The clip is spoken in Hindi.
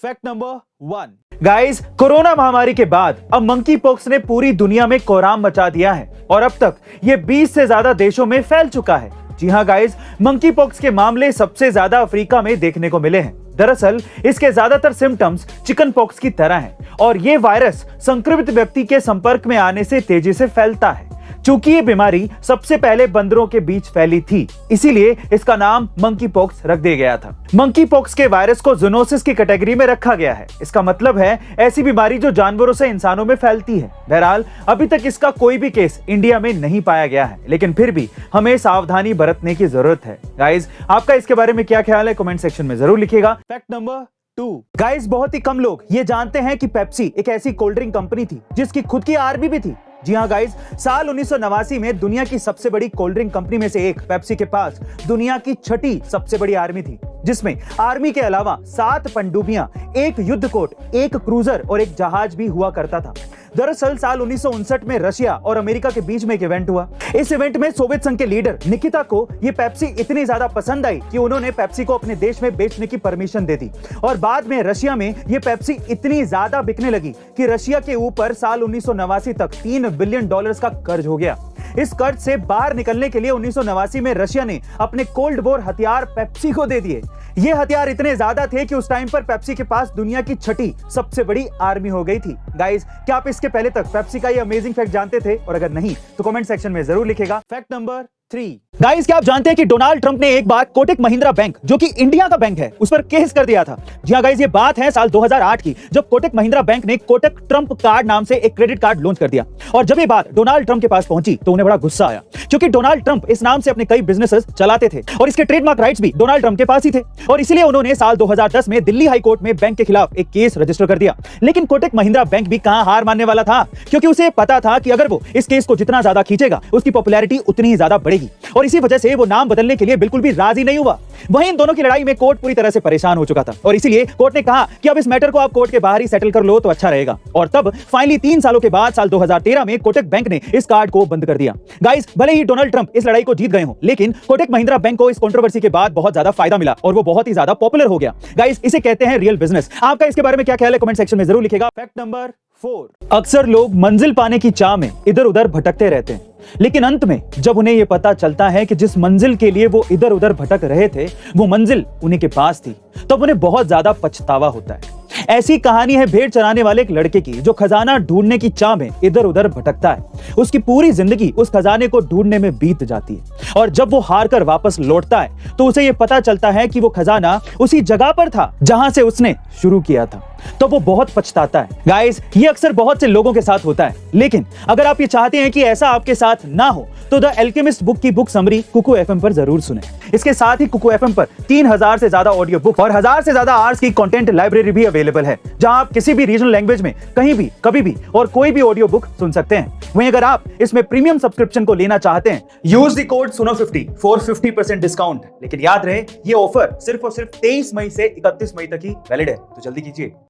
फैक्ट नंबर 1 गाइस, कोरोना महामारी के बाद अब मंकी पॉक्स ने पूरी दुनिया में कोहराम मचा दिया है और अब तक ये 20 से ज्यादा देशों में फैल चुका है। जी हां गाइस, मंकी पॉक्स के मामले सबसे ज्यादा अफ्रीका में देखने को मिले हैं। दरअसल इसके ज्यादातर सिम्टम्स चिकन पॉक्स की तरह हैं और ये वायरस संक्रमित व्यक्ति के संपर्क में आने से तेजी से फैलता है। चूंकि ये बीमारी सबसे पहले बंदरों के बीच फैली थी, इसीलिए इसका नाम मंकी पॉक्स रख दिया गया था। मंकी पॉक्स के वायरस को ज़ूनोसिस की कैटेगरी में रखा गया है। इसका मतलब है ऐसी बीमारी जो जानवरों से इंसानों में फैलती है। बहरहाल अभी तक इसका कोई भी केस इंडिया में नहीं पाया गया है, लेकिन फिर भी हमें सावधानी बरतने की जरूरत है। गाइस, आपका इसके बारे में क्या ख्याल है, कमेंट सेक्शन में जरूर लिखिएगा। फैक्ट नंबर 2 गाइस, बहुत ही कम लोग ये जानते हैं कि पेप्सी एक ऐसी कोल्ड ड्रिंक कंपनी थी जिसकी खुद की आर्मी भी थी। जी हां गाइस, साल 1989 में दुनिया की सबसे बड़ी कोल्ड ड्रिंक कंपनी में से एक पेप्सी के पास दुनिया की छठी सबसे बड़ी आर्मी थी, जिसमें आर्मी के अलावा 7 पनडुब्बियां, एक युद्ध कोट, एक क्रूजर और एक जहाज भी हुआ करता था। दरअसल साल 1959 में रशिया और अमेरिका के बीच में एक इवेंट हुआ। इस इवेंट में सोवियत संघ के लीडर निकिता को ये पेप्सी इतनी ज्यादा पसंद आई कि उन्होंने पेप्सी को अपने देश में बेचने की परमिशन दे दी और बाद में रशिया में ये पेप्सी इतनी ज्यादा बिकने लगी कि रशिया के ऊपर साल 1989 तक $3 बिलियन का कर्ज हो गया। इस कर्ज से बाहर निकलने के लिए 1989 में रशिया ने अपने कोल्ड वॉर हथियार पेप्सी को दे दिए। ये हथियार इतने ज्यादा थे कि उस टाइम पर पेप्सी के पास दुनिया की छठी सबसे बड़ी आर्मी हो गई थी। गाइस, क्या आप इसके पहले तक पेप्सी का ये अमेजिंग फैक्ट जानते थे? और अगर नहीं तो कमेंट सेक्शन में जरूर लिखेगा। फैक्ट नंबर 3 गाइस, क्या आप जानते हैं कि डोनाल्ड ट्रंप ने एक बार कोटक महिंद्रा बैंक, जो कि इंडिया का बैंक है, उस पर केस कर दिया था। जी हां गाइस, ये बात है साल 2008 की, जब कोटक महिंद्रा बैंक ने कोटक ट्रंप कार्ड नाम से एक क्रेडिट कार्ड लॉन्च कर दिया। और जब ये बात डोनाल्ड ट्रंप के पास पहुंची तो उन्हें बड़ा गुस्सा आया, क्योंकि डोनाल्ड ट्रंप इस नाम से अपने कई बिजनेसेस चलाते थे और इसके ट्रेडमार्क राइट्स भी डोनाल्ड ट्रंप के पास ही थे। और इसलिए उन्होंने साल 2010 में दिल्ली हाई कोर्ट में बैंक के खिलाफ एक केस रजिस्टर कर दिया। लेकिन कोटक महिंद्रा बैंक भी कहां हार मानने वाला था, क्योंकि उसे पता था कि अगर वो इस केस को जितना ज्यादा खींचेगा उसकी पॉपुलैरिटी उतनी ही ज्यादा बढ़ेगी और इसी वजह से वो नाम बदलने के लिए बिल्कुल भी राजी नहीं हुआ। वहीं इन दोनों की लड़ाई में कोर्ट पूरी तरह से परेशान हो चुका था और इसीलिए कोर्ट ने कहा कि अब इस मैटर को आप कोर्ट के बाहर ही सेटल कर लो तो अच्छा रहेगा। और तब फाइनली 3 सालों के बाद साल 2013 में कोटक बैंक ने इस कार्ड को बंद कर दिया। गाइस, भले ही डोनाल्ड ट्रंप इस लड़ाई को जीत गए हो, लेकिन कोटक महिंद्रा बैंक को इस कंट्रोवर्सी के बाद बहुत ज्यादा फायदा मिला और वो बहुत ही ज्यादा पॉपुलर हो गया। गाइस, इसे कहते हैं रियल बिजनेस। आपका इसके बारे में क्या ख्याल है, कमेंट सेक्शन में जरूर लिखेगा। फैक्ट नंबर 4 अक्सर लोग मंजिल पाने की चाह में इधर उधर भटकते रहते हैं, लेकिन अंत में जब उन्हें यह पता चलता है कि जिस मंजिल के लिए वो इधर उधर भटक रहे थे वो मंजिल उन्हीं के पास थी, तब उन्हें बहुत ज्यादा पछतावा होता है। ऐसी कहानी है भेड़ चराने वाले एक लड़के की, जो खजाना ढूंढने की चाह में इधर उधर भटकता है। उसकी पूरी जिंदगी उस खजाने को ढूंढने में बीत जाती है और जब वो हार कर वापस लौटता है तो उसे यह पता चलता है कि वो खजाना उसी जगह पर था जहां से उसने शुरू किया था। तो वो बहुत पछताता है। गाइस, ये अक्सर बहुत से लोगों के साथ होता है, लेकिन अगर आप ये चाहते हैं कि ऐसा आपके साथ ना हो तो द एल्केमिस्ट बुक की बुक समरी कुकू एफएम पर जरूर सुनें। इसके साथ ही कुकू एफएम पर 3000 से ज्यादा ऑडियो बुक और 1000 से ज्यादा आवर्स की कंटेंट लाइब्रेरी भी अवेलेबल है, जहां आप किसी भी रीजनल लैंग्वेज में कहीं भी कभी भी और कोई भी ऑडियो बुक सुन सकते हैं। वहीं अगर आप इसमें प्रीमियम सब्सक्रिप्शन को लेना चाहते हैं, यूज द कोड सुनो50 फॉर 50% डिस्काउंट। लेकिन याद रहे, ये ऑफर सिर्फ और सिर्फ 23 मई से 31 मई तक ही वैलिड है, तो जल्दी कीजिए।